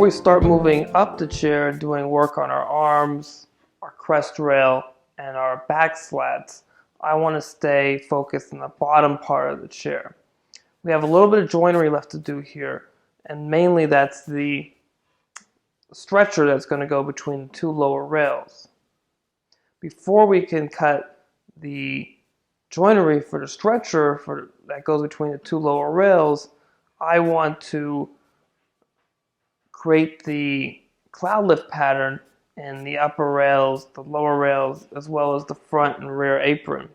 we start moving up the chair, doing work on our arms, our crest rail, and our back slats, I want to stay focused on the bottom part of the chair. We have a little bit of joinery left to do here, and mainly that's the stretcher that's going to go between the two lower rails. Before we can cut the joinery for the stretcher that goes between the two lower rails, I want to create the cloud lift pattern in the upper rails, the lower rails, as well as the front and rear apron.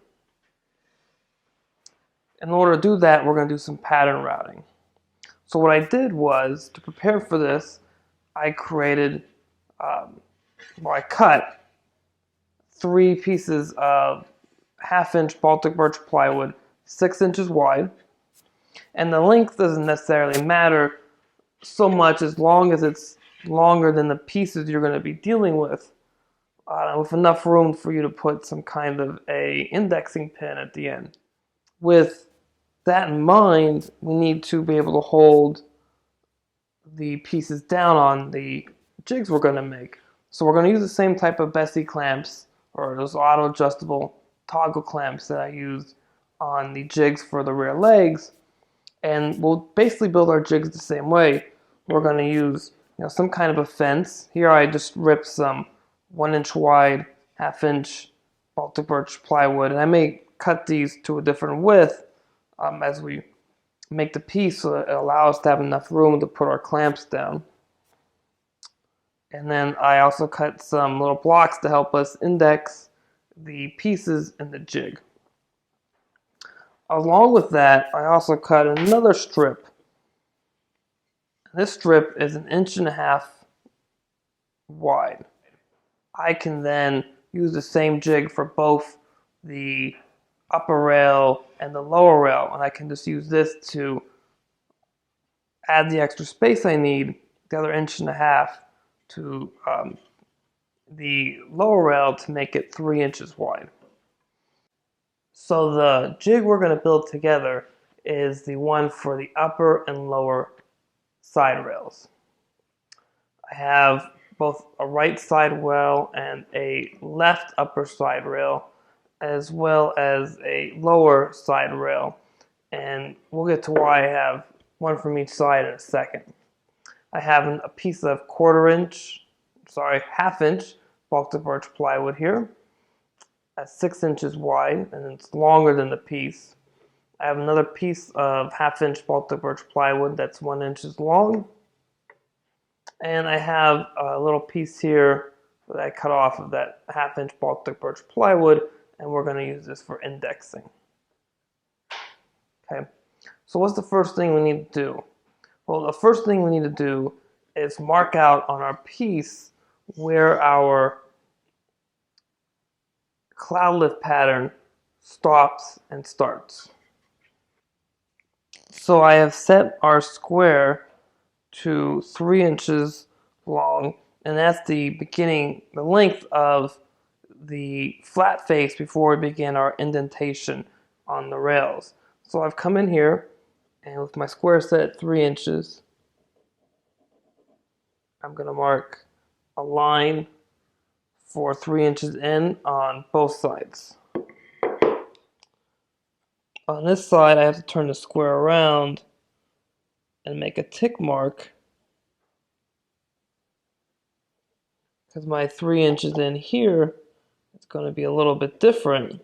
In order to do that, we're going to do some pattern routing. So what I did was, to prepare for this, I created, I cut 3 pieces of 1/2-inch Baltic birch plywood, 6 inches wide, and the length doesn't necessarily matter so much as long as it's longer than the pieces you're going to be dealing with enough room for you to put some kind of a indexing pin at the end. With that in mind, we need to be able to hold the pieces down on the jigs we're going to make. So we're going to use the same type of Bessie clamps, or those auto adjustable toggle clamps that I used on the jigs for the rear legs, and we'll basically build our jigs the same way. We're going to use some kind of a fence. Here I just ripped some 1-inch wide, 1/2-inch Baltic birch plywood, and I may cut these to a different width as we make the piece so that it allows us to have enough room to put our clamps down. And then I also cut some little blocks to help us index the pieces in the jig. Along with that, I also cut another strip. This strip is 1.5 inches wide. I can then use the same jig for both the upper rail and the lower rail, and I can just use this to add the extra space I need, the other 1.5 inches, to the lower rail to make it 3 inches wide. So the jig we're going to build together is the one for the upper and lower side rails. I have both a right side rail and a left upper side rail, as well as a lower side rail, and we'll get to why I have one from each side in a second. I have a piece of 1/2-inch Baltic birch plywood here, at 6 inches wide, and it's longer than the piece. I have another piece of 1/2-inch Baltic birch plywood that's 1 inch long, and I have a little piece here that I cut off of that 1/2-inch Baltic birch plywood, and we're going to use this for indexing. Okay, so what's the first thing we need to do? Well, the first thing we need to do is mark out on our piece where our cloud lift pattern stops and starts. So I have set our square to 3 inches long, and that's the beginning, the length of the flat face before we begin our indentation on the rails. So I've come in here, and with my square set at 3 inches, I'm going to mark a line for 3 inches in on both sides. On this side, I have to turn the square around and make a tick mark, because my 3 inches in here is going to be a little bit different.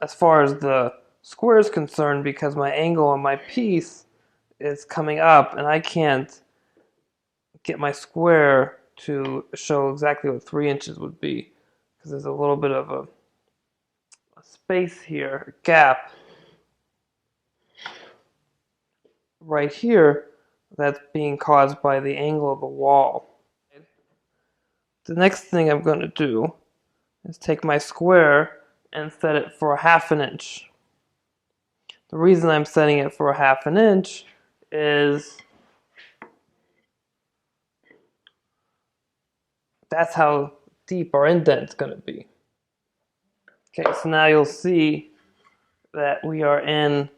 As far as the square is concerned, because my angle on my piece is coming up, and I can't get my square to show exactly what 3 inches would be, because there's a little bit of a space here, a gap right here that's being caused by the angle of the wall. The next thing I'm going to do is take my square and set it for 1/2 inch. The reason I'm setting it for 1/2 inch is that's how deep our indent's going to be. Okay, so now you'll see that we are in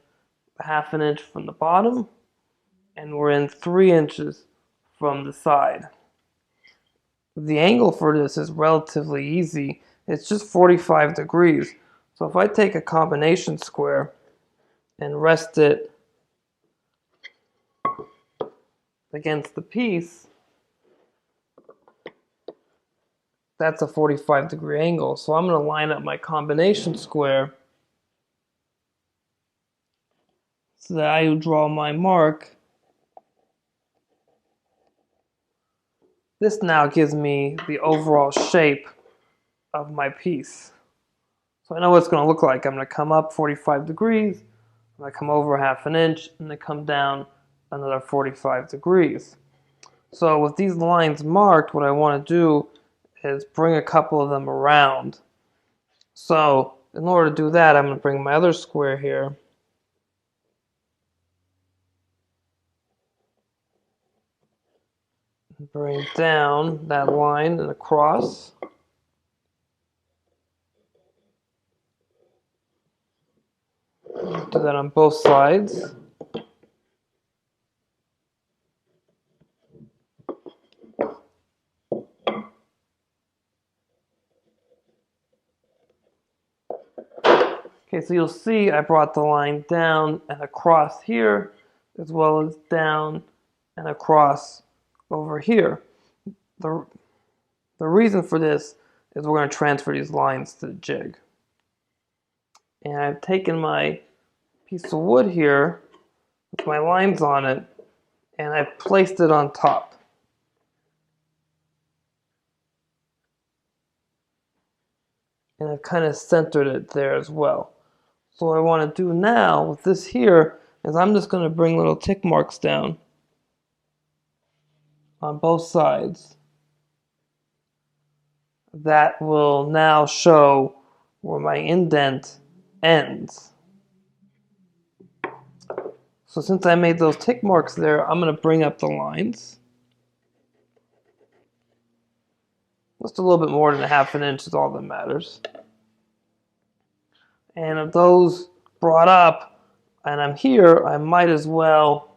1/2 inch from the bottom, and we're in 3 inches from the side. The angle for this is relatively easy. It's just 45 degrees. So if I take a combination square and rest it against the piece, that's a 45-degree angle. So I'm going to line up my combination square so that I draw my mark. This now gives me the overall shape of my piece. So I know what it's going to look like. I'm going to come up 45 degrees, I'm going to come over ½ inch, and then come down another 45 degrees. So with these lines marked, what I want to do is bring a couple of them around. So in order to do that, I'm going to bring my other square here. Bring down that line and across. Do that on both sides. Okay, so you'll see I brought the line down and across here, as well as down and across over here. The reason for this is we're going to transfer these lines to the jig. And I've taken my piece of wood here with my lines on it, and I've placed it on top. And I've kind of centered it there as well. So what I want to do now with this here is I'm just going to bring little tick marks down on both sides. That will now show where my indent ends. So since I made those tick marks there, I'm going to bring up the lines. Just a little bit more than ½ inch is all that matters. And if those brought up and I'm here, I might as well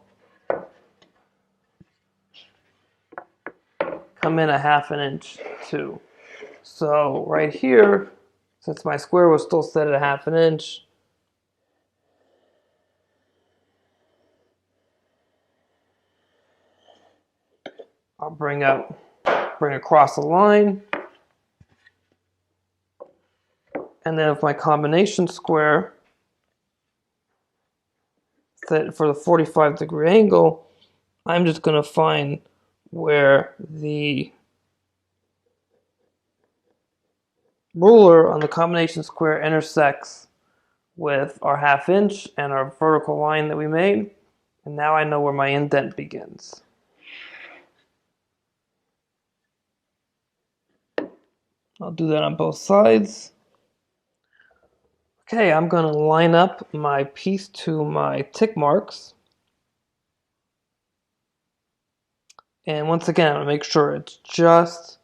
come in ½ inch too. So right here, since my square was still set at ½ inch, I'll bring across the line. And then with my combination square set for the 45-degree angle, I'm just going to find where the ruler on the combination square intersects with our ½ inch and our vertical line that we made. And now I know where my indent begins. I'll do that on both sides. Okay, I'm going to line up my piece to my tick marks. And once again, I'm going to make sure it's just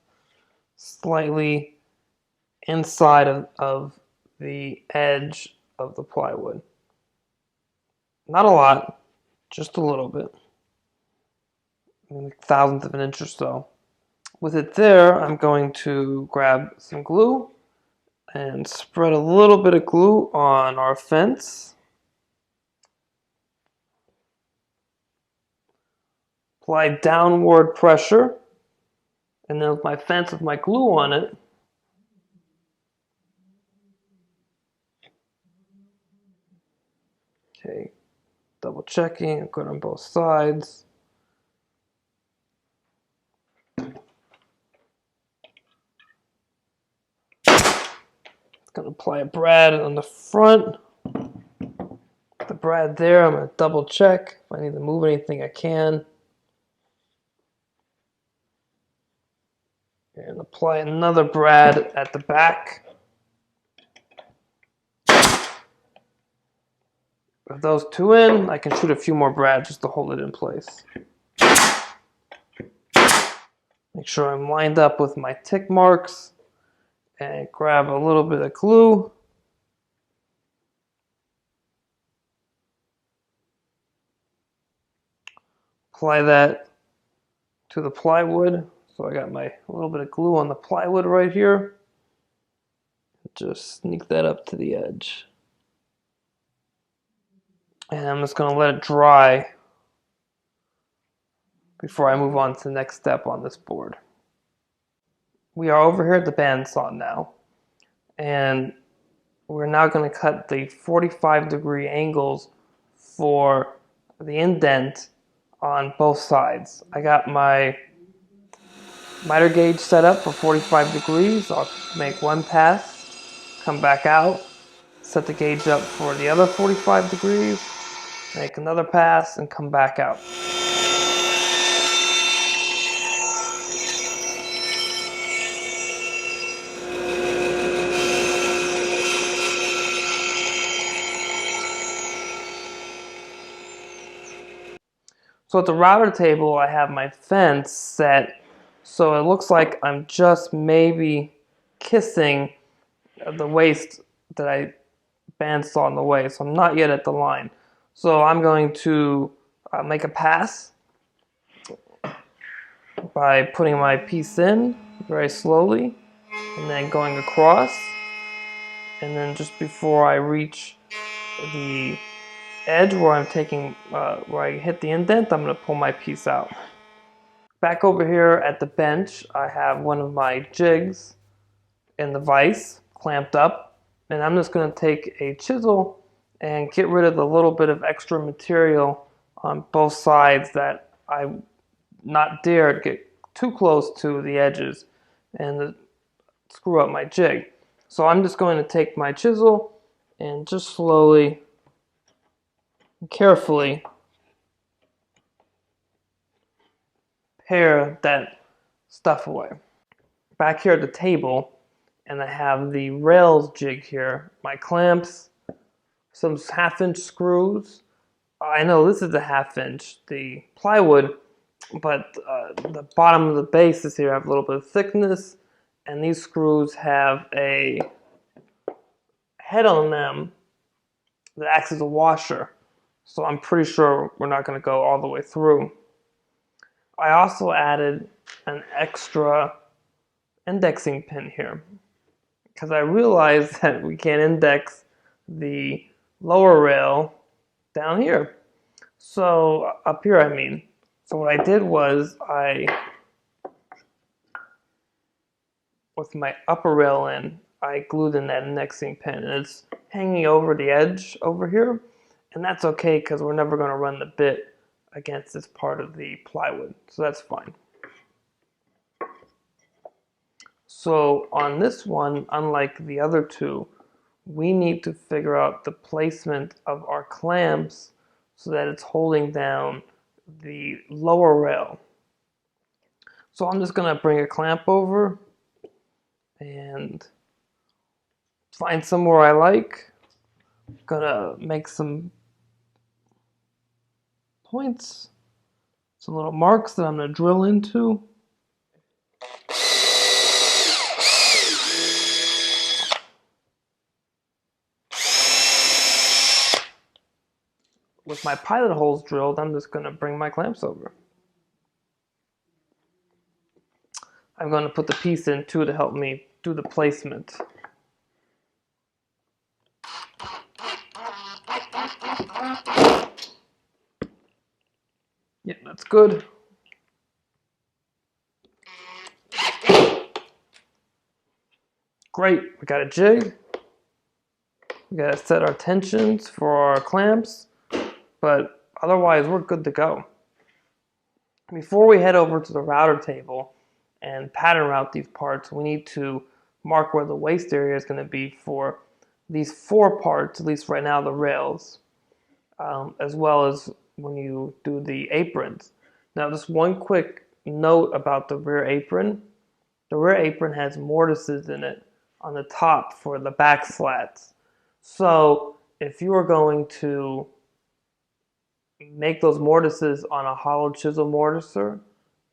slightly inside of the edge of the plywood. Not a lot, just a little bit. A thousandth of an inch or so. With it there, I'm going to grab some glue and spread a little bit of glue on our fence. Apply downward pressure, and then with my fence with my glue on it, okay, double checking, good on both sides. Gonna apply a brad on the front. The brad there, I'm gonna double check. If I need to move anything, I can. And apply another brad at the back. With those two in, I can shoot a few more brads just to hold it in place. Make sure I'm lined up with my tick marks. And grab a little bit of glue. apply that to the plywood. So I got my little bit of glue on the plywood right here. Just sneak that up to the edge. And I'm just going to let it dry before I move on to the next step on this board. We are over here at the bandsaw now, and we're now going to cut the 45-degree angles for the indent on both sides. I got my miter gauge set up for 45 degrees. I'll make one pass, come back out, set the gauge up for the other 45 degrees, make another pass, and come back out. So at the router table, I have my fence set, so it looks like I'm just maybe kissing the waste that I bandsaw in the way, so I'm not yet at the line. So I'm going to make a pass by putting my piece in very slowly, and then going across, and then just before I reach the edge where I'm taking, where I hit the indent, I'm going to pull my piece out. Back over here at the bench, I have one of my jigs in the vise clamped up, and I'm just going to take a chisel and get rid of the little bit of extra material on both sides that I not dare get too close to the edges and screw up my jig. So I'm just going to take my chisel and just slowly and carefully pare that stuff away. Back here at the table, and I have the rails jig here, my clamps, some 1/2-inch screws. I know this is a 1/2-inch, the plywood, but the bottom of the bases here have a little bit of thickness, and these screws have a head on them that acts as a washer. So I'm pretty sure we're not going to go all the way through. I also added an extra indexing pin here because I realized that we can't index the lower rail down here. So up here, I mean. So what I did was with my upper rail in, I glued in that indexing pin, and it's hanging over the edge over here, and that's okay because we're never going to run the bit against this part of the plywood, so that's fine. So on this one, unlike the other two, we need to figure out the placement of our clamps so that it's holding down the lower rail. So I'm just going to bring a clamp over and find somewhere I like. Gonna make some points, some little marks that I'm gonna drill into. With my pilot holes drilled, I'm just gonna bring my clamps over. I'm gonna put the piece in too to help me do the placement. Yeah, that's good. Great, we got a jig. We gotta set our tensions for our clamps, but otherwise we're good to go. Before we head over to the router table and pattern route these parts, we need to mark where the waste area is gonna be for these 4 parts, at least right now, the rails, as well as when you do the aprons. Now, just one quick note about the rear apron. The rear apron has mortises in it on the top for the back slats. So if you are going to make those mortises on a hollow chisel mortiser,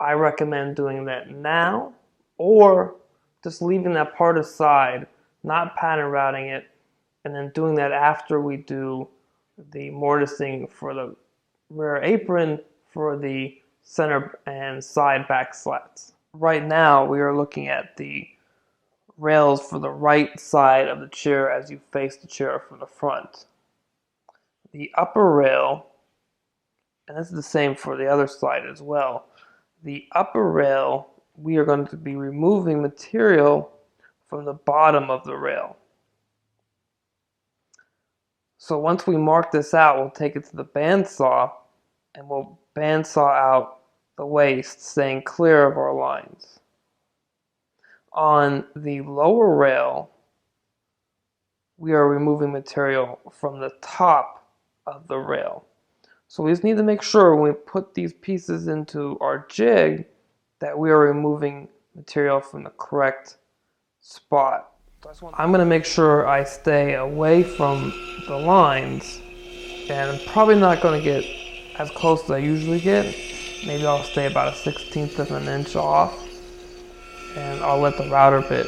I recommend doing that now, or just leaving that part aside, not pattern routing it, and then doing that after we do the mortising for the rear apron for the center and side back slats. Right now we are looking at the rails for the right side of the chair as you face the chair from the front. The upper rail, and this is the same for the other side as well, the upper rail, we are going to be removing material from the bottom of the rail. So once we mark this out, we'll take it to the bandsaw and we'll bandsaw out the waste, staying clear of our lines. On the lower rail, we are removing material from the top of the rail. So we just need to make sure when we put these pieces into our jig that we are removing material from the correct spot. I'm going to make sure I stay away from the lines, and I'm probably not going to get as close as I usually get. Maybe I'll stay about a 1/16 of an inch off, and I'll let the router bit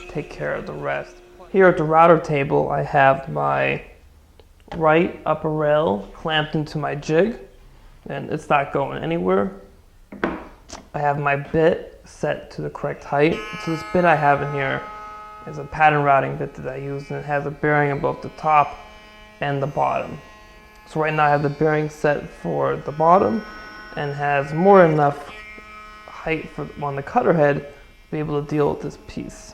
take care of the rest. Here at the router table, I have my right upper rail clamped into my jig, and it's not going anywhere. I have my bit set to the correct height. So this bit I have in here is a pattern routing bit that I use, and it has a bearing on both the top and the bottom. So right now I have the bearing set for the bottom and has more than enough height for on the cutter head to be able to deal with this piece.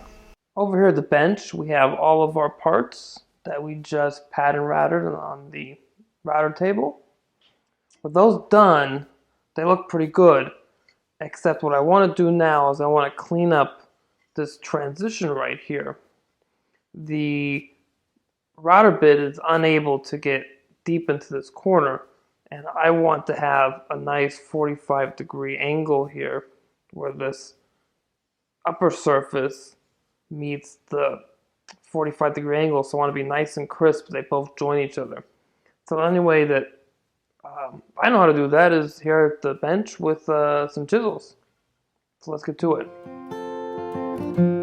Over here at the bench, we have all of our parts that we just pattern routed on the router table. With those done, they look pretty good, except what I want to do now is I want to clean up this transition right here. The router bit is unable to get deep into this corner, and I want to have a nice 45-degree angle here where this upper surface meets the 45-degree angle, so I want to be nice and crisp. They both join each other. So the only way that I know how to do that is here at the bench with some chisels. So let's get to it.